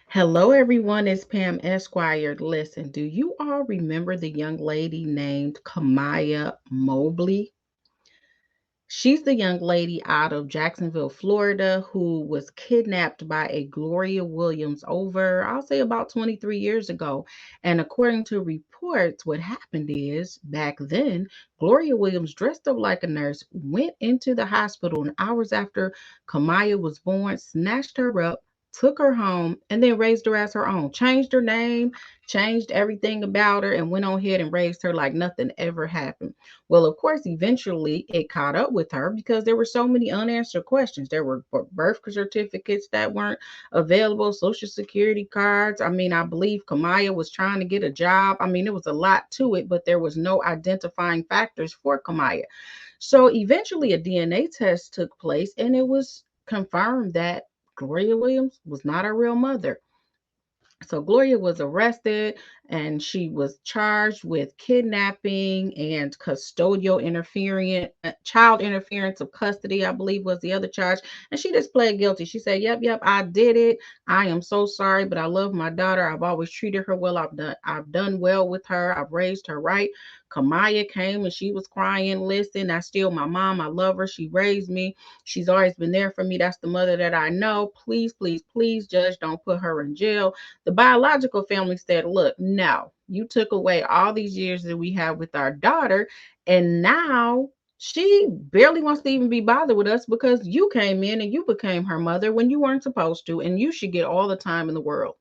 Hello, everyone. It's Pam Esquire. Listen, do you all remember the young lady named Kamiyah Mobley? She's the young lady out of Jacksonville, Florida, who was kidnapped by a Gloria Williams over, I'll say, about 23 years ago. And according to reports, what happened is back then, Gloria Williams, dressed up like a nurse, went into the hospital, and hours after Kamiyah was born, snatched her up, took her home, and then raised her as her own. Changed her name, changed everything about her, and went on ahead and raised her like nothing ever happened. Well, of course, eventually it caught up with her because there were so many unanswered questions. There were birth certificates that weren't available, social security cards. I mean, I believe Kamiyah was trying to get a job. I mean, it was a lot to it, but there was no identifying factors for Kamiyah. So eventually a DNA test took place and it was confirmed that Gloria Williams was not her real mother. So Gloria was arrested and she was charged with kidnapping and custodial interference, child interference of custody, I believe was the other charge. And she just pled guilty. She said, "Yep, I did it. I am so sorry, but I love my daughter. I've always treated her well. I've done well with her. I've raised her right." Kamiyah came and she was crying, "Listen, that's still my mom. I love her. She raised me. She's always been there for me. That's the mother that I know. Please, please, please, judge, don't put her in jail." The biological family said, "Look, no, you took away all these years that we have with our daughter, and now she barely wants to even be bothered with us because you came in and you became her mother when you weren't supposed to, and you should get all the time in the world."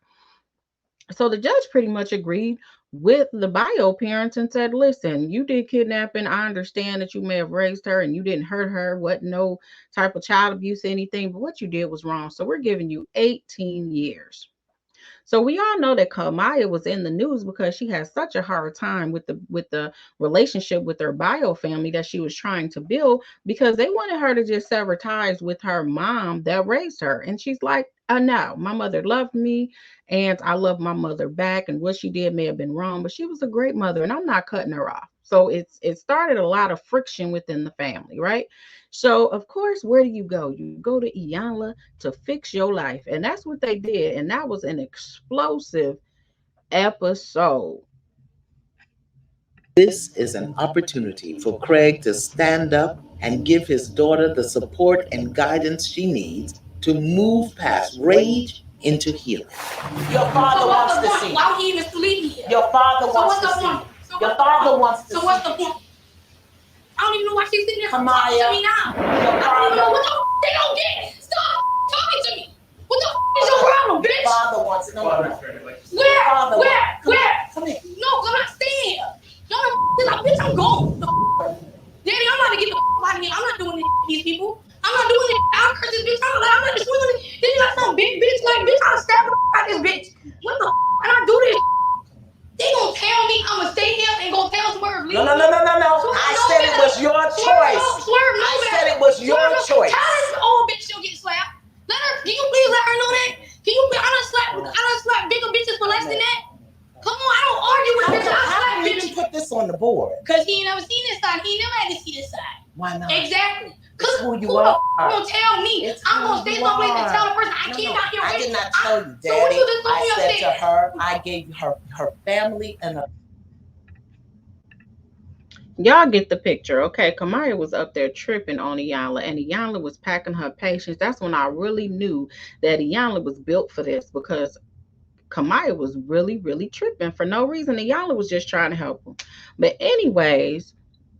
So the judge pretty much agreed with the bio parents and said, "Listen, you did kidnapping. I understand that you may have raised her and you didn't hurt her, what no type of child abuse, anything, but what you did was wrong. So we're giving you 18 years." So we all know that Kamiyah was in the news because she had such a hard time with the relationship with her bio family that she was trying to build because they wanted her to just sever ties with her mom that raised her. And she's like, no, my mother loved me and I love my mother back. And what she did may have been wrong, but she was a great mother and I'm not cutting her off." So it started a lot of friction within the family, right? So of course, where do you go? You go to Iyanla to fix your life. And that's what they did. And that was an explosive episode. This is an opportunity for Craig to stand up and give his daughter the support and guidance she needs to move past rage into healing. Your father wants to see. Why would he even sleep here? Your father wants to see. Your father wants to see. So what's the point? I don't even know why she's sitting there talking to me now. I don't even know what the they don't get. Stop talking to me. What the is your problem, bitch? Your father wants to know. Where? Come here. No, I'm not staying here. No, bitch, I'm gone. Daddy, I'm about to get the out of here. I'm not doing this to these people. I'm not doing it. I'll curse this bitch. I'm not just doing it. Then you got some big bitch like bitch. I'll stab the out this bitch. What the and I do this? They gonna tell me I'm gonna stay here and go tell Swerve. No. I said it was your choice. Swerve, no, I said it was your choice. Tell this old bitch she'll get slapped. Let her. Can you please let her know that? Can you? I done slapped bigger bitches for less than that. Come on, I don't argue with bitches. How did you put this on the board? Cause he ain't never seen this side. He ain't never had to see this side. Why not? Exactly. Cause who you are? Gonna tell me? I'm gonna stay someplace and tell the person I can't out here. I did not tell you, Daddy. So what you just told me I said to her, I gave her family and a. Y'all get the picture, okay? Kamiyah was up there tripping on Iyanla, and Iyanla was packing her patience. That's when I really knew that Iyanla was built for this because Kamiyah was really, really tripping for no reason. Iyanla was just trying to help him. But anyways,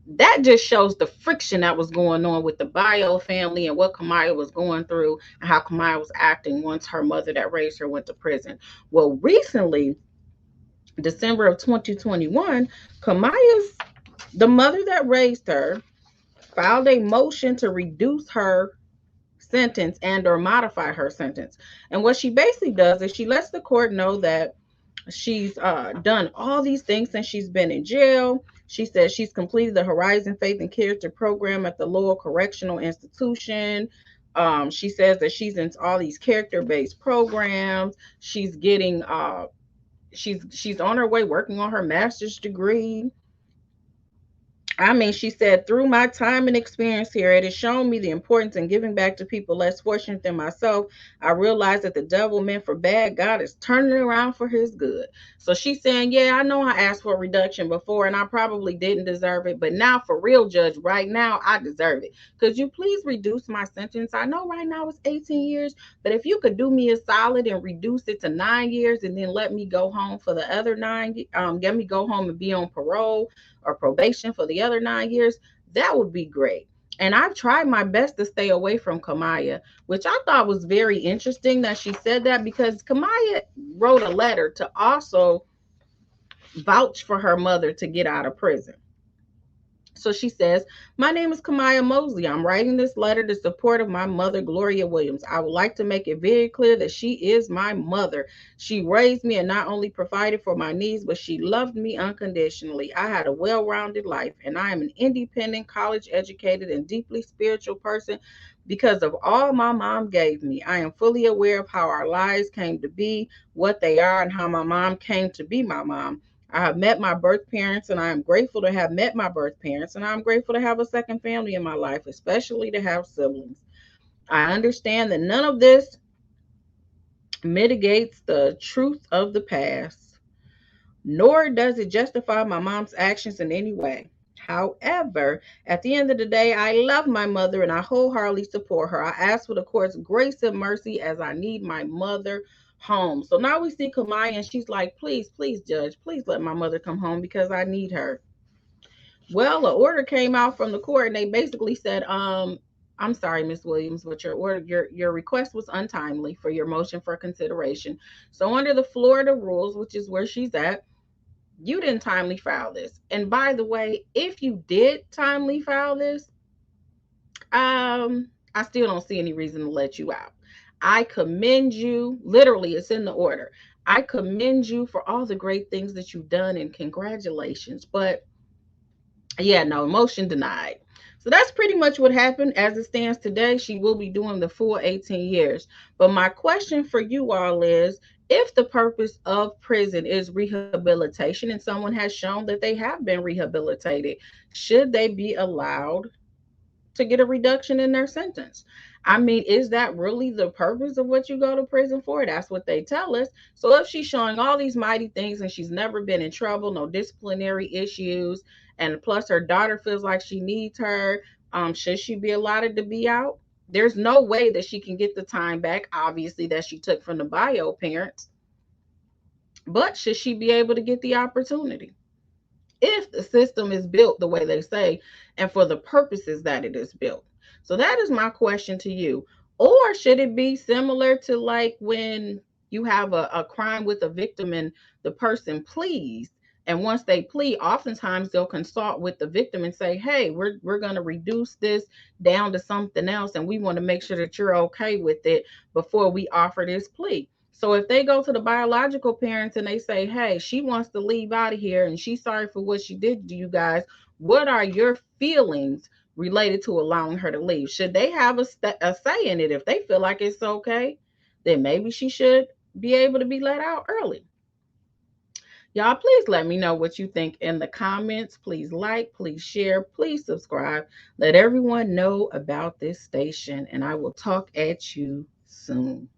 that just shows the friction that was going on with the bio family and what Kamiyah was going through and how Kamiyah was acting once her mother that raised her went to prison. Well, recently, December of 2021, Kamiyah's the mother that raised her filed a motion to reduce her sentence and or modify her sentence. And what she basically does is she lets the court know that she's done all these things since she's been in jail. She says she's completed the Horizon Faith and Character program at the Lowell Correctional Institution. She says that she's in all these character-based programs. She's getting she's on her way working on her master's degree. I mean, she said, through my time and experience here, it has shown me the importance in giving back to people less fortunate than myself. I realize that the devil meant for bad, God is turning it around for his good. So she's saying, yeah, I know I asked for a reduction before and I probably didn't deserve it. But now, for real, Judge, right now, I deserve it. Could you please reduce my sentence? I know right now it's 18 years, but if you could do me a solid and reduce it to 9 years and then let me go home for the other nine, get me go home and be on parole or probation for the other 9 years, that would be great. And I've tried my best to stay away from Kamiyah, which I thought was very interesting that she said that because Kamiyah wrote a letter to also vouch for her mother to get out of prison. So she says, my name is Kamiyah Mobley. I'm writing this letter to support of my mother, Gloria Williams. I would like to make it very clear that she is my mother. She raised me and not only provided for my needs, but she loved me unconditionally. I had a well-rounded life, and I am an independent, college-educated, and deeply spiritual person because of all my mom gave me. I am fully aware of how our lives came to be, what they are, and how my mom came to be my mom. I have met my birth parents, and I am grateful to have met my birth parents, and I'm grateful to have a second family in my life, especially to have siblings. I understand that none of this mitigates the truth of the past, nor does it justify my mom's actions in any way. However, at the end of the day, I love my mother and I wholeheartedly support her. I ask for the court's grace and mercy as I need my mother home. So now we see Kamiyah and she's like, please, please, judge, please let my mother come home because I need her. Well, the order came out from the court and they basically said, I'm sorry, Miss Williams, but your request was untimely for your motion for consideration. So under the Florida rules, which is where she's at, you didn't timely file this. And by the way, if you did timely file this, I still don't see any reason to let you out. I commend you. Literally, it's in the order. I commend you for all the great things that you've done and congratulations. But yeah, no, motion denied. So that's pretty much what happened as it stands today. She will be doing the full 18 years. But my question for you all is, if the purpose of prison is rehabilitation and someone has shown that they have been rehabilitated, should they be allowed to get a reduction in their sentence? I mean, is that really the purpose of what you go to prison for? That's what they tell us. So if she's showing all these mighty things and she's never been in trouble, no disciplinary issues, and plus her daughter feels like she needs her, should she be allowed to be out? There's no way that she can get the time back, obviously, that she took from the bio parents. But should she be able to get the opportunity? If the system is built the way they say and for the purposes that it is built. So that is my question to you. Or should it be similar to like when you have a crime with a victim and the person pleads, and once they plead, oftentimes they'll consult with the victim and say, hey, we're going to reduce this down to something else and we want to make sure that you're okay with it before we offer this plea. So if they go to the biological parents and they say, hey, she wants to leave out of here and she's sorry for what she did to you guys, what are your feelings related to allowing her to leave? Should they have a say in it? If they feel like it's okay, then maybe she should be able to be let out early. Y'all, please let me know what you think in the comments. Please like, please share, please subscribe. Let everyone know about this station, and I will talk at you soon.